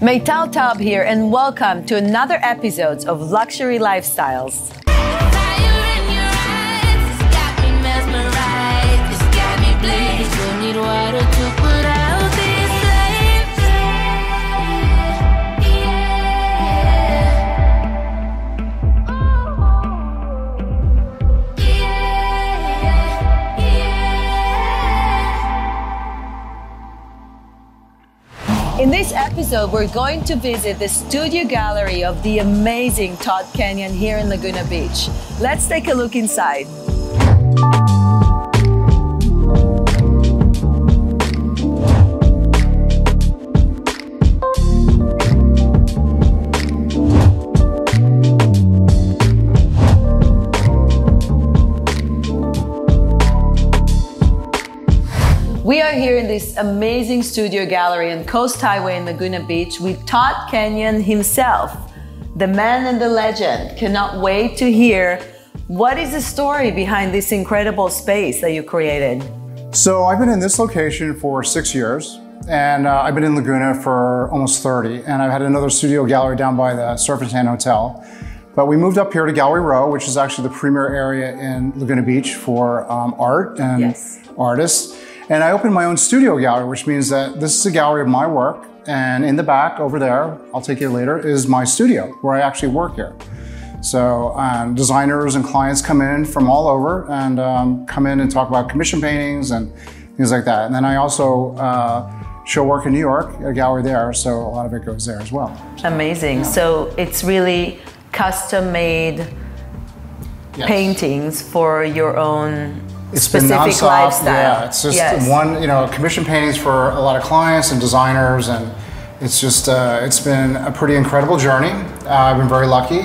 Meital Taub here, and welcome to another episode of Luxury Lifestyles. In this episode, we're going to visit the studio gallery of the amazing Todd Kenyon here in Laguna Beach. Let's take a look inside. We are here in this amazing studio gallery on Coast Highway in Laguna Beach with Todd Kenyon himself, the man and the legend. Cannot wait to hear what is the story behind this incredible space that you created. So I've been in this location for 6 years, and I've been in Laguna for almost 30, and I've had another studio gallery down by the Surf and Tan Hotel. But we moved up here to Gallery Row, which is actually the premier area in Laguna Beach for art and artists. And I opened my own studio gallery, which means that this is a gallery of my work. And in the back over there, I'll take you later, is my studio where I actually work here. So designers and clients come in from all over and come in and talk about commission paintings and things like that. And then I also show work in New York, a gallery there. So a lot of it goes there as well. Amazing. Yeah. So it's really custom made paintings for your own specific lifestyle. Yeah, it's just one, commission paintings for a lot of clients and designers, and it's just, it's been a pretty incredible journey. I've been very lucky.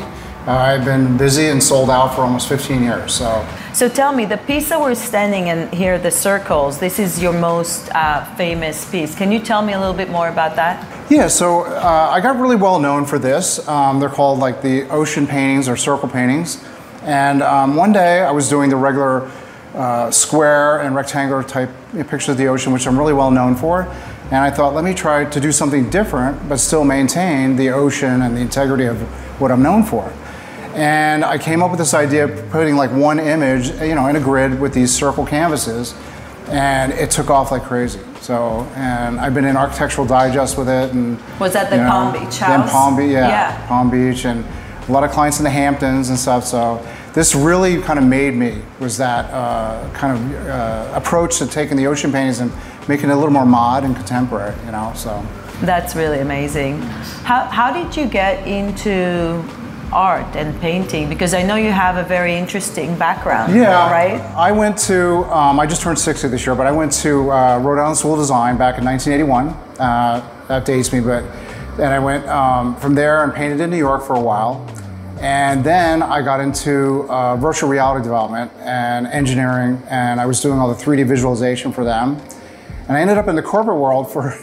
I've been busy and sold out for almost 15 years. So tell me, the piece that we're standing in here, the circles, this is your most famous piece. Can you tell me a little bit more about that? Yeah, so I got really well known for this. They're called like the ocean paintings or circle paintings. And one day I was doing the regular square and rectangular type pictures of the ocean, which I'm really well known for. And I thought, let me try to do something different, but still maintain the ocean and the integrity of what I'm known for. And I came up with this idea of putting like one image, in a grid with these circle canvases, and it took off like crazy. So, and I've been in Architectural Digest with it. And was that the Palm Beach house? In Palm Beach, yeah, Palm Beach, and a lot of clients in the Hamptons and stuff. So this really kind of made me, was that approach to taking the ocean paintings and making it a little more mod and contemporary, so. That's really amazing. How did you get into art and painting? Because I know you have a very interesting background, right? I went to, I just turned 60 this year, but I went to Rhode Island School of Design back in 1981. That dates me, and I went from there and painted in New York for a while. And then I got into virtual reality development and engineering, and I was doing all the 3D visualization for them. And I ended up in the corporate world for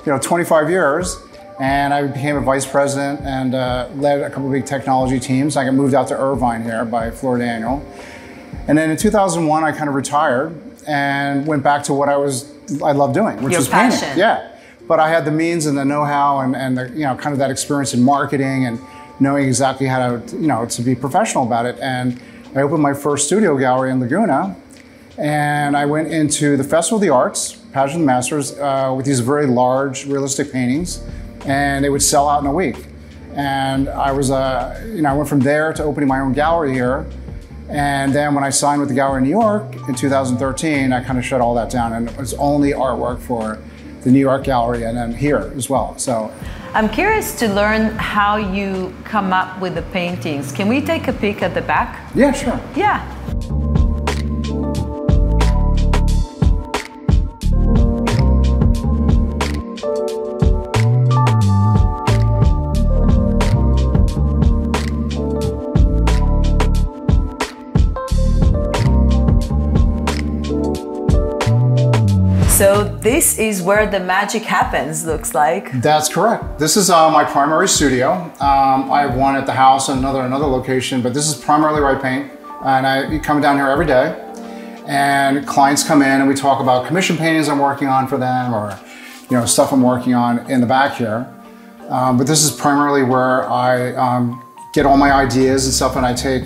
25 years, and I became a vice president and led a couple of big technology teams. I got moved out to Irvine here by Florida Daniel. And then in 2001, I kind of retired and went back to what I loved doing, which was painting. Yeah, but I had the means and the know-how and the, kind of that experience in marketing and knowing exactly how to, to be professional about it. And I opened my first studio gallery in Laguna, and I went into the Festival of the Arts, Pageant of the Masters, with these very large, realistic paintings, and they would sell out in a week. And I was, I went from there to opening my own gallery here. And then when I signed with the gallery in New York in 2013, I kind of shut all that down, and it was only artwork for the New York gallery and then here as well. So I'm curious to learn how you come up with the paintings. Can we take a peek at the back? Yeah, sure. Yeah. So this is where the magic happens, looks like. That's correct. This is my primary studio. I have one at the house and another location, but this is primarily where I paint. And I come down here every day, and clients come in and we talk about commission paintings I'm working on for them, or stuff I'm working on in the back here. But this is primarily where I get all my ideas and stuff, and I take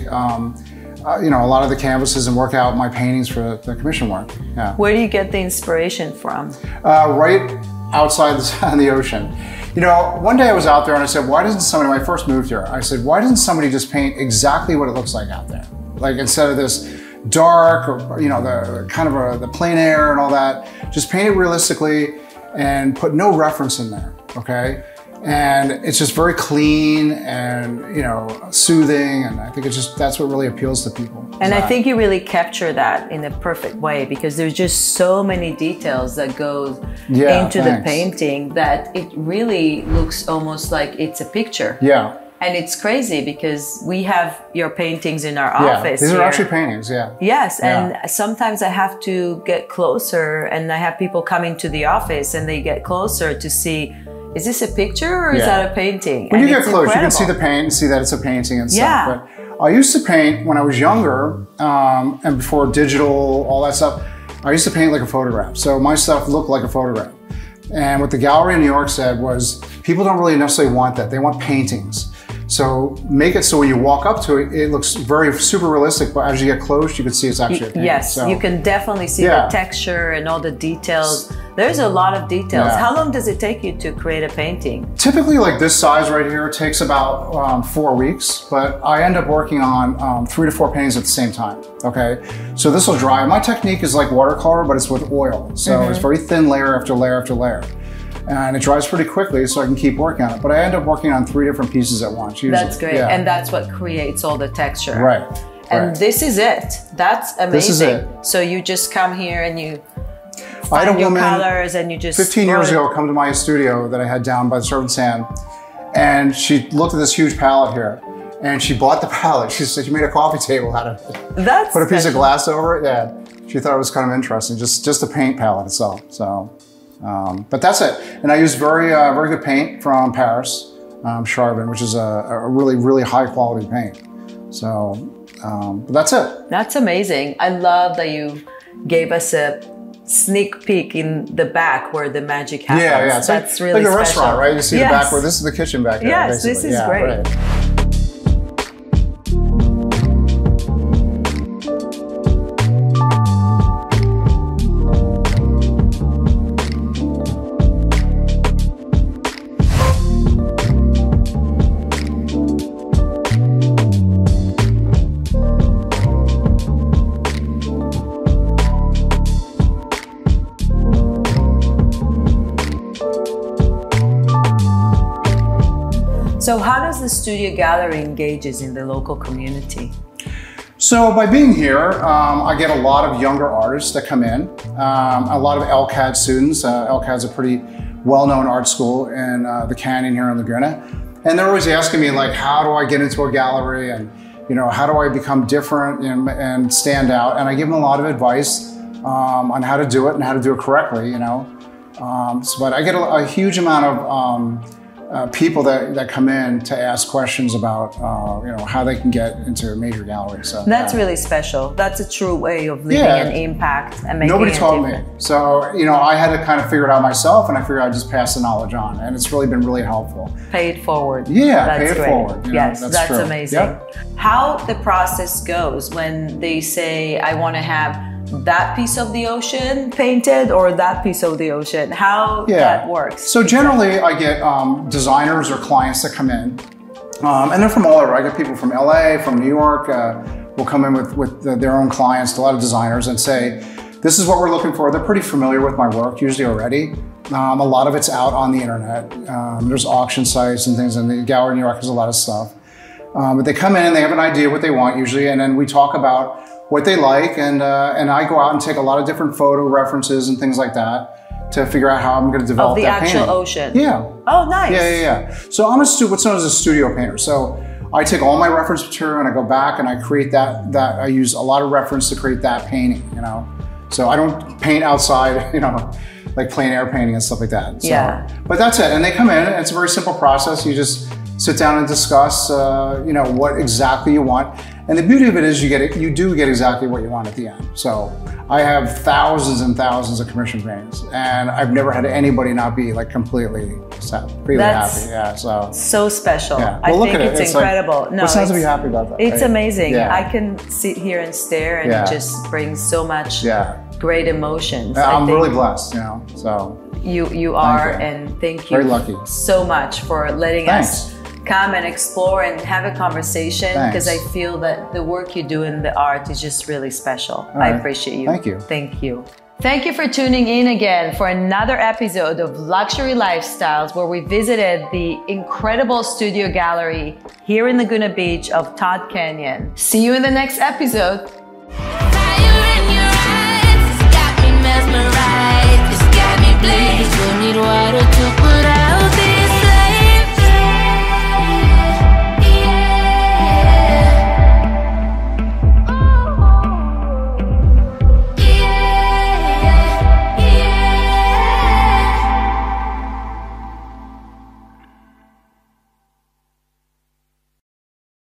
you know, a lot of the canvases and work out my paintings for the commission work. Yeah. Where do you get the inspiration from? Right outside the ocean. You know, one day I was out there and I said, why doesn't somebody, when I first moved here, I said, why doesn't somebody just paint exactly what it looks like out there? Like instead of this dark or, you know, the kind of the plein air and all that, just paint it realistically and put no reference in there, okay? And it's just very clean and, you know, soothing. And I think it's just, that's what really appeals to people. And I think you really capture that in a perfect way, because there's just so many details that go into the painting that it really looks almost like it's a picture. Yeah. And it's crazy because we have your paintings in our office. These are actually paintings, yeah. Yes, and sometimes I have to get closer, and I have people come into the office and they get closer to see, is this a picture or is that a painting? When you get close, you can see the paint and see that it's a painting and stuff. But I used to paint when I was younger, and before digital, all that stuff, I used to paint like a photograph. So my stuff looked like a photograph. And what the gallery in New York said was, people don't really necessarily want that. They want paintings. So make it so when you walk up to it, it looks very super realistic, but as you get close, you can see it's actually a painting. Yes, so, you can definitely see the texture and all the details. There's a lot of details. How long does it take you to create a painting? Typically, like this size right here, takes about 4 weeks, but I end up working on 3 to 4 paintings at the same time, okay? So this will dry. My technique is like watercolor, but it's with oil. So it's very thin layer after layer after layer. And it dries pretty quickly, so I can keep working on it. But I end up working on 3 different pieces at once, usually. That's great, and that's what creates all the texture. Right. And this is it. That's amazing. This is it. So you just come here and you find your colors and you just 15 years ago, come to my studio that I had down by the Servant Sand, and she looked at this huge palette here, and she bought the palette. She said she made a coffee table out of it. That's put a piece of glass over it. Yeah, she thought it was kind of interesting, just the paint palette itself. So. But that's it. And I use very good paint from Paris, Charbon, which is a really, really high quality paint. So, but that's it. That's amazing. I love that you gave us a sneak peek in the back where the magic happens. Yeah. It's that's really like a special. restaurant, right? You see the back where this is the kitchen back there. Yes, basically. This is great. Right. So how does the studio gallery engages in the local community? So by being here, I get a lot of younger artists that come in, a lot of LCAD students. LCAD's a pretty well-known art school in the Canyon here in Laguna. And they're always asking me, like, how do I get into a gallery? And, you know, how do I become different and stand out? And I give them a lot of advice on how to do it and how to do it correctly, you know. But I get a huge amount of people that come in to ask questions about you know, how they can get into a major gallery. So that's really special. That's a true way of leaving an impact and making Nobody taught me. So, you know, I had to kind of figure it out myself, and I figured I'd just pass the knowledge on, and it's really been really helpful. Pay it forward. Yeah, that's pay it forward. You yes, know, that's true. Amazing. Yep. How the process goes when they say, I want to have that piece of the ocean painted or that piece of the ocean, how that works? So generally I get designers or clients that come in, and they're from all over. I get people from LA, from New York, will come in with their own clients, a lot of designers, and say, this is what we're looking for. They're pretty familiar with my work usually already. A lot of it's out on the internet. There's auction sites and things, and the gallery in New York has a lot of stuff. But they come in, they have an idea what they want usually, and then we talk about what they like, and I go out and take a lot of different photo references and things like that to figure out how I'm going to develop that painting. Of the actual ocean? Yeah. Oh, nice. Yeah. So I'm what's known as a studio painter. So I take all my reference material and I go back and I create that I use a lot of reference to create that painting, you know. So I don't paint outside, you know, like plein air painting and stuff like that. So, but that's it. And they come in, and it's a very simple process. You just sit down and discuss, you know, what exactly you want. And the beauty of it is you do get exactly what you want at the end. So I have thousands and thousands of commission paintings, and I've never had anybody not be like completely happy. Yeah, so special. Yeah. Well, I think it's incredible. Like, what's not to be happy about that? It's amazing. Yeah. I can sit here and stare, and it just brings so much great emotions. I'm really blessed, you know. So you are, and thank you very lucky so much for letting us come and explore and have a conversation, because I feel that the work you do in the art is just really special. I appreciate you. Thank you. Thank you. Thank you for tuning in again for another episode of Luxury Lifestyles, where we visited the incredible studio gallery here in Laguna Beach of Todd Kenyon. See you in the next episode. Fire in your eyes, it's got me mesmerized, it's got me blazed. Don't need water to put out.